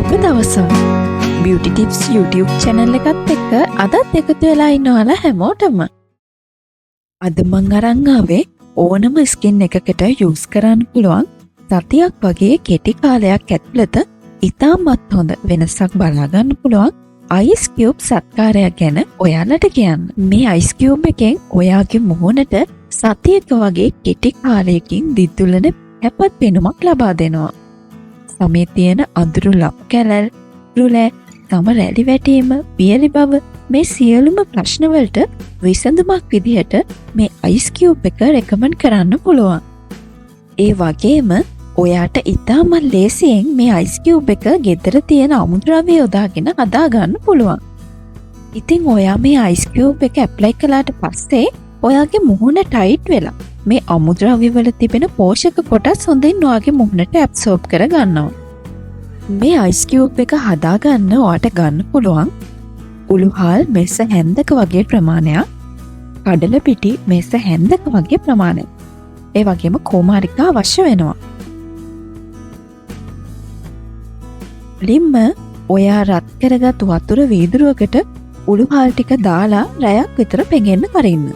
සුබ දවසක්. Beauty Tips YouTube channel එකත් එක්ක අදත් එකතු වෙලා ඉන්නවලා හැමෝටම. අද මං අරන් ආවේ ඕනම ස්කින් එකකට යූස් කරන්න පුළුවන් සතියක් වගේ කෙටි කාලයක් ඇතුළත ඉතාමත් හොඳ වෙනසක් බලා ගන්න පුළුවන් ice cube සත්කාරයක් ගැන ඔයාලට කියන්න. මේ ice cube එකෙන් ඔයාගේ මුහුණට සතියක වගේ කෙටි කාලයකින් දිදුලන හැපත් පෙනුමක් ලබා දෙනවා. සමේ තියෙන අඳුරු ලප් කැලල්, රුලෑ, තම රැලි වැටීම, පියලි බව මේ සියලුම ප්‍රශ්න වලට විසඳුමක් විදිහට මේ ice cube එක රෙකමන්ඩ් කරන්න පුළුවන්. ඒ වගේම ඔයාට ඉතාමත් ලේසියෙන් මේ ice cube එක ගෙදර තියෙන අමුද්‍රව්‍ය යොදාගෙන හදා ගන්න පුළුවන්. ඉතින් ඔයා මේ ice cube එක ඇප්ලයි කළාට පස්සේ ඔයාගේ මුහුණ ටයිට් වෙලා මේ අමුද්‍රව්‍ය වල තිබෙන පෝෂක කොටස් හොඳින් ඔයාගේ මුහුණට ඇබ්සෝබ් කර ගන්නවා. මේ ice cube එක හදා ගන්න ඔයාට ගන්න පුළුවන් උළුහල් මෙස හැන්දක වගේ ප්‍රමාණයක්, කඩල පිටි මෙස හැන්දක වගේ ප්‍රමාණයක්. ඒ වගේම කෝමාරිකා අවශ්‍ය වෙනවා. ලිම්ම ඔයා රත් කරගත් වතුර වීදුරුවකට උළුහල් ටික දාලා රැයක් විතර පෙඟෙන්න කරින්න.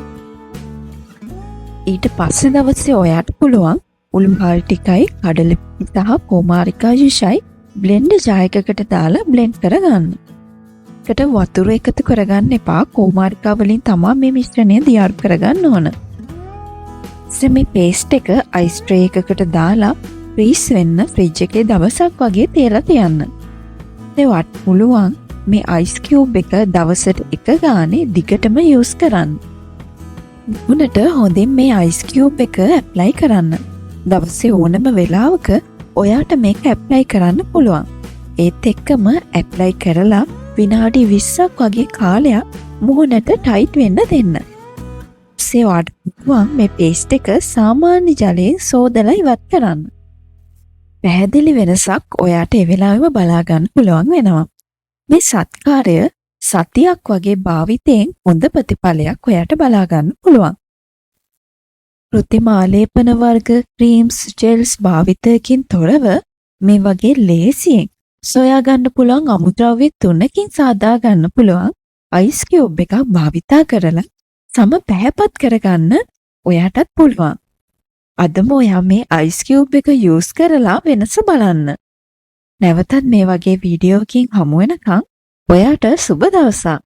ඊට පස්සේ දවසේ ඔයාට පුළුවන් උළුහල් ටිකයි කඩල පිටි සහ කෝමාරිකා යුෂයි බ්ලෙන්ඩර් ජායකකට දාලා බ්ලෙන්ඩ් කරගන්න. එකට වතුර එකතු කරගන්න එපා. කෝමාරිකා වලින් තමයි මේ මිශ්‍රණය දියාරු කරගන්න ඕන. මේ පේස්ට් එක අයිස් ට්‍රේ එකකට දාලා ෆ්‍රීස් වෙන්න ෆ්‍රිජ් එකේ දවසක් වගේ තියලා තියන්න. ඒවත් පුළුවන් මේ අයිස් කියුබ් එක දවසට එක ගානේ දිගටම යූස් කරන්න. මුහුණට හොඳින් මේ අයිස් කියුබ් එක ඇප්ලයි කරන්න. දවසේ ඕනම වෙලාවක ඔයාට මේක ඇප්ලයි කරන්න පුළුවන්. ඒත් එක්කම ඇප්ලයි කරලා විනාඩි 20ක් වගේ කාලයක් මුහුණට ටයිට් වෙන්න දෙන්න. ඔයාට පුළුවන් මේ පේස්ට් එක සාමාන්‍ය ජලයෙන් සෝදලා ඉවත් කරන්න. පැහැදිලි වෙනසක් ඔයාට ඒ වෙලාවෙම බලා ගන්න පුළුවන් වෙනවා. මේ සත්කාරය සතියක් වගේ භාවිතයෙන් හොඳ ප්‍රතිඵලයක් ඔයාට බලා ගන්න පුළුවන්. කෘත්‍රිම ආලේපන වර්ග, ක්‍රීම්ස්, ජෙල්ස් භාවිතයකින් තොරව මේ වගේ ලේසියෙන් සොයා ගන්න පුළුවන් අමුද්‍රව්‍ය 3කින් සාදා ගන්න පුළුවන් ice cube එකක් භාවිතා කරලා සම පැහැපත් කරගන්න ඔයාටත් පුළුවන්. අදම ඔයා මේ ice cube එක යූස් කරලා වෙනස බලන්න. නැවතත් මේ වගේ වීඩියෝකින් හමු වෙනකන් ඔයාට සුබ දවසක්.